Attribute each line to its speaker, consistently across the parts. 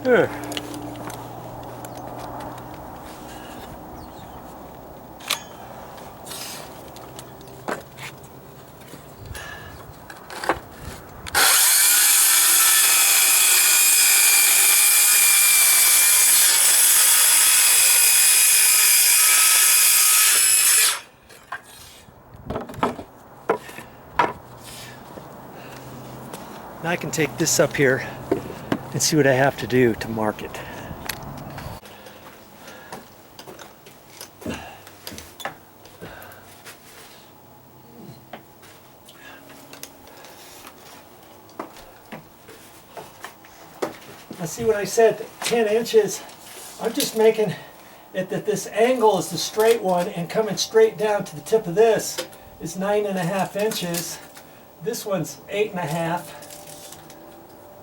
Speaker 1: Ugh. Now I can take this up here and see what I have to do to mark it. Now see, when I said 10 inches, I'm just making it that this angle is the straight one, and coming straight down to the tip of this is 9.5 inches. This one's 8.5,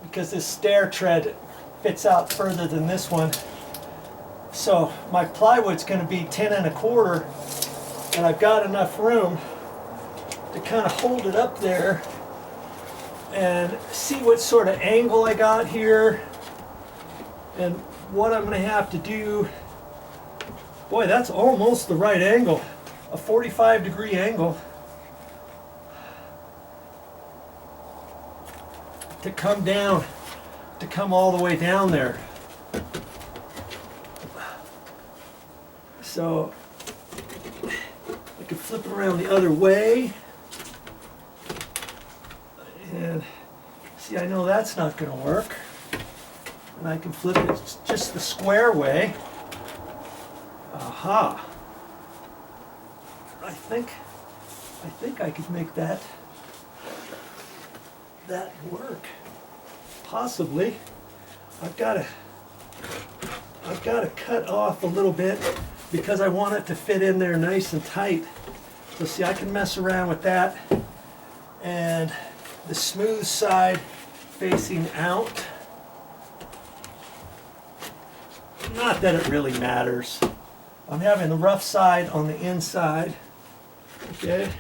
Speaker 1: because this stair tread fits out further than this one. So my plywood's going to be 10.25, and I've got enough room to kind of hold it up there and see what sort of angle I got here and what I'm going to have to do. Boy, that's almost the right angle, a 45-degree angle to come down, to come all the way down there. So I could flip it around the other way, and see, I know that's not going to work, and I can flip it just the square way. Aha! I think I could make that work. Possibly. I've got to cut off a little bit because I want it to fit in there nice and tight. So see, I can mess around with that, and the smooth side facing out. Not that it really matters. I'm having the rough side on the inside. Okay.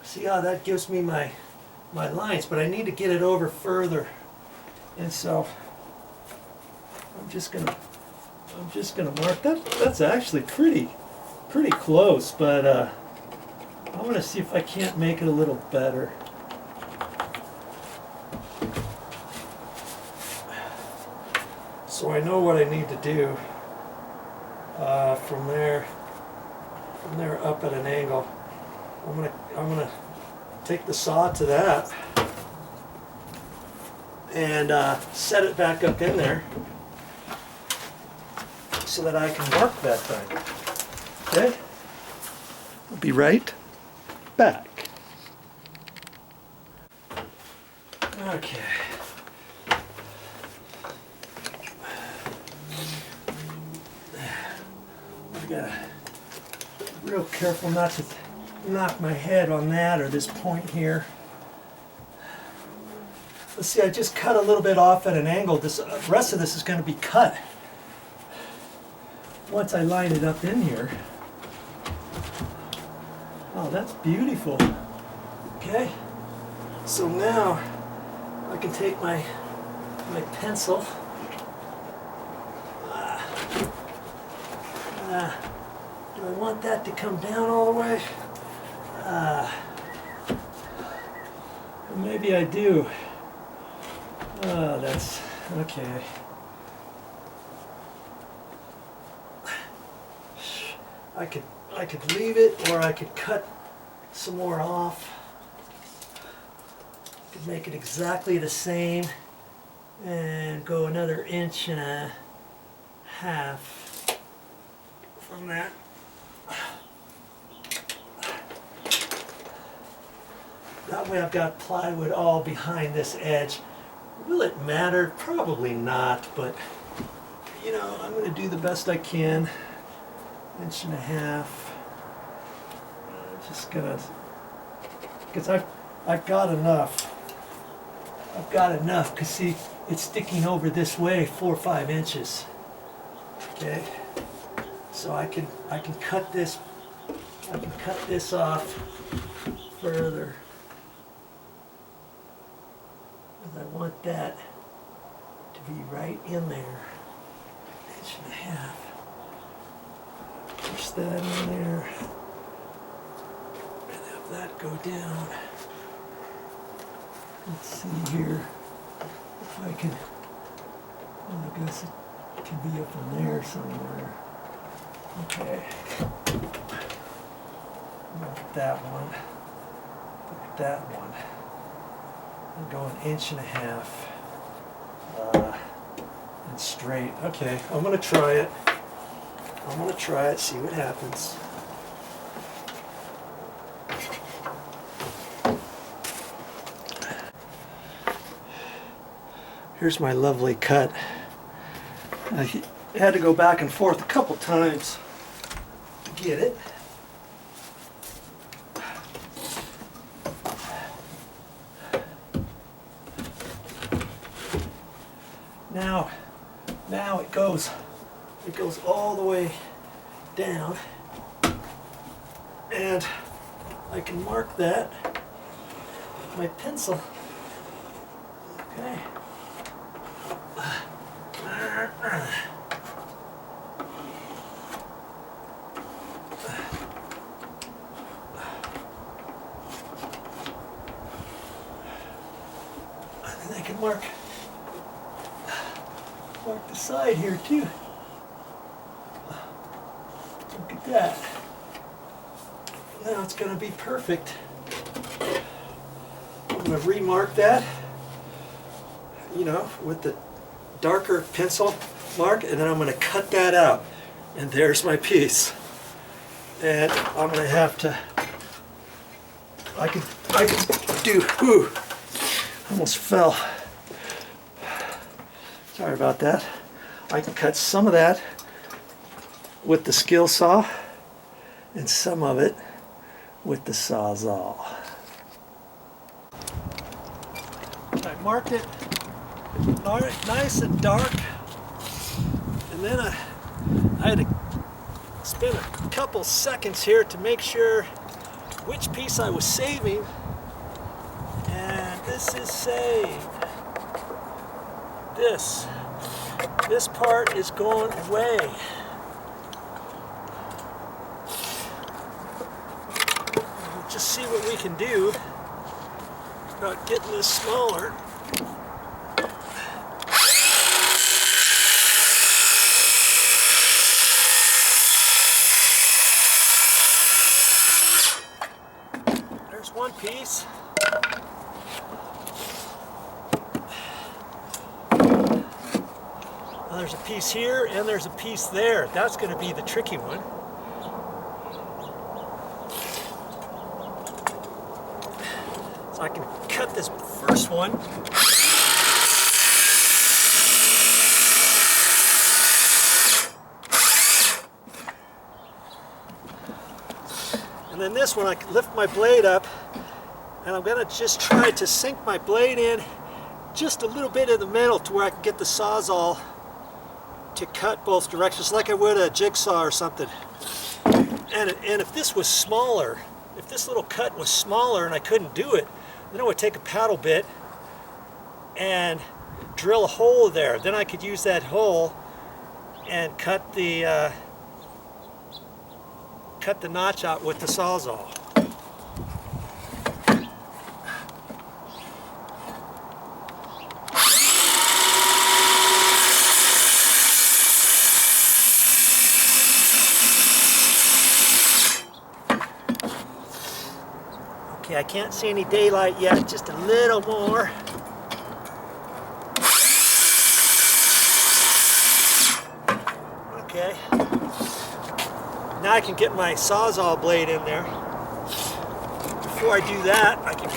Speaker 1: See how that gives me my lines, but I need to get it over further, and so I'm just gonna mark that. That's actually pretty close, but I'm gonna see if I can't make it a little better. So I know what I need to do from there up at an angle. I'm gonna take the saw to that and set it back up in there so that I can mark that time. Okay? I'll be right back. Okay. I gotta be real careful not to knock my head on that or this point here. Let's see, I just cut a little bit off at an angle. This rest of this is going to be cut once I line it up in here. Oh, that's beautiful. Okay, so now I can take my pencil. Do I want that to come down all the way? Maybe I do. That's okay. I could leave it, or I could cut some more off. Could make it exactly the same and go another 1.5 inches from that. That way I've got plywood all behind this edge. Will it matter? Probably not, but you know, I'm going to do the best I can. 1.5 inches. Just gonna, because I've got enough. I've got enough, because see, it's sticking over this way 4 or 5 inches. Okay, so I can cut this. I can cut this off further. because I want that to be right in there. 1.5 inches. Push that in there and have that go down. Let's see here if I can, well, I guess it can be up in there somewhere. Okay. Not that one, but that one. And go 1.5 inches and straight. Okay, I'm gonna try it. See what happens. Here's my lovely cut. I had to go back and forth a couple times to get it. Now it goes all the way down, and I can mark that with my pencil. Okay. And I can mark the side here too. Look at that. Now it's going to be perfect. I'm going to remark that, you know, with the darker pencil mark, and then I'm going to cut that out. And there's my piece. And I'm going to have to, I can do, ooh, almost fell. Sorry about that. I can cut some of that with the skill saw and some of it with the Sawzall. I marked it nice and dark, and then I had to spend a couple seconds here to make sure which piece I was saving, and this is saved. This part is going away. We'll just see what we can do about getting this smaller. There's one piece. There's a piece here and there's a piece there. That's going to be the tricky one. So I can cut this first one. And then this one, I can lift my blade up, and I'm going to just try to sink my blade in just a little bit in the middle to where I can get the Sawzall to cut both directions like I would a jigsaw or something. And if this was smaller, if this little cut was smaller and I couldn't do it, then I would take a paddle bit and drill a hole there. Then I could use that hole and cut the notch out with the Sawzall. Okay, I can't see any daylight yet, just a little more. Okay. Now I can get my Sawzall blade in there. Before I do that, I can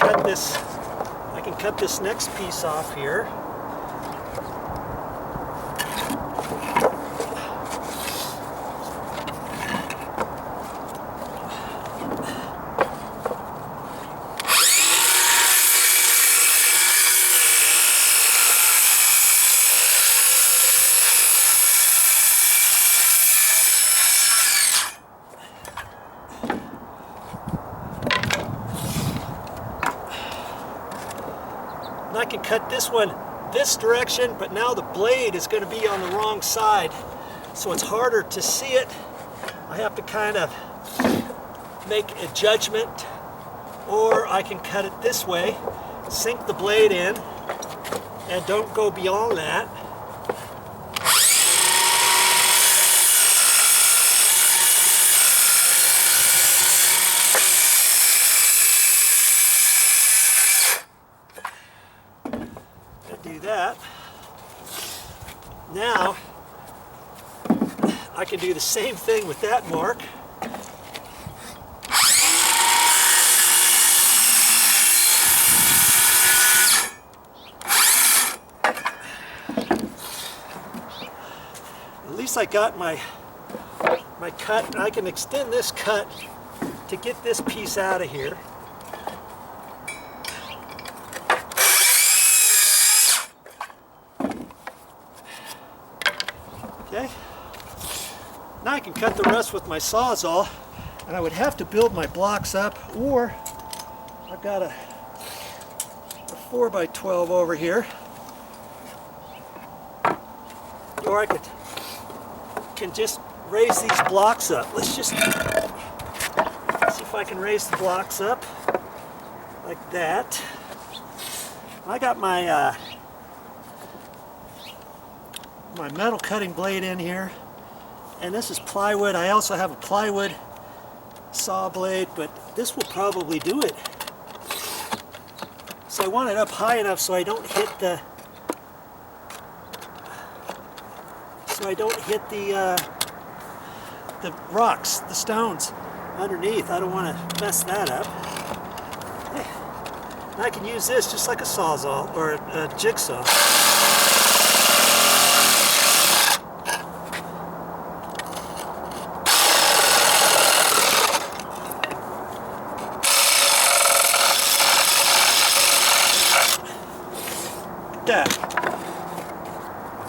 Speaker 1: cut this next piece off here. And I can cut this one this direction, but now the blade is going to be on the wrong side, so it's harder to see it. I have to kind of make a judgment, or I can cut it this way, sink the blade in, and don't go beyond that. Do that. Now I can do the same thing with that mark. At least I got my cut, and I can extend this cut to get this piece out of here. Okay, now I can cut the rest with my Sawzall, and I would have to build my blocks up, or I've got a 4x12 over here, or I can just raise these blocks up. Let's just see if I can raise the blocks up like that. I got my my metal cutting blade in here, and this is plywood. I also have a plywood saw blade, but this will probably do it. So I want it up high enough so I don't hit the rocks, the stones underneath. I don't want to mess that up. And I can use this just like a Sawzall or a jigsaw.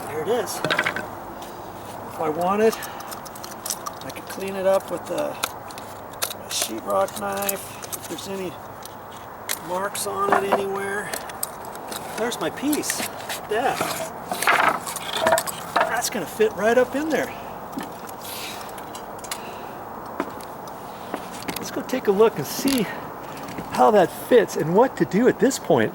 Speaker 1: There it is. If I wanted, I could clean it up with a sheetrock knife if there's any marks on it anywhere. There's my piece. That's going to fit right up in there. Let's go take a look and see how that fits and what to do at this point.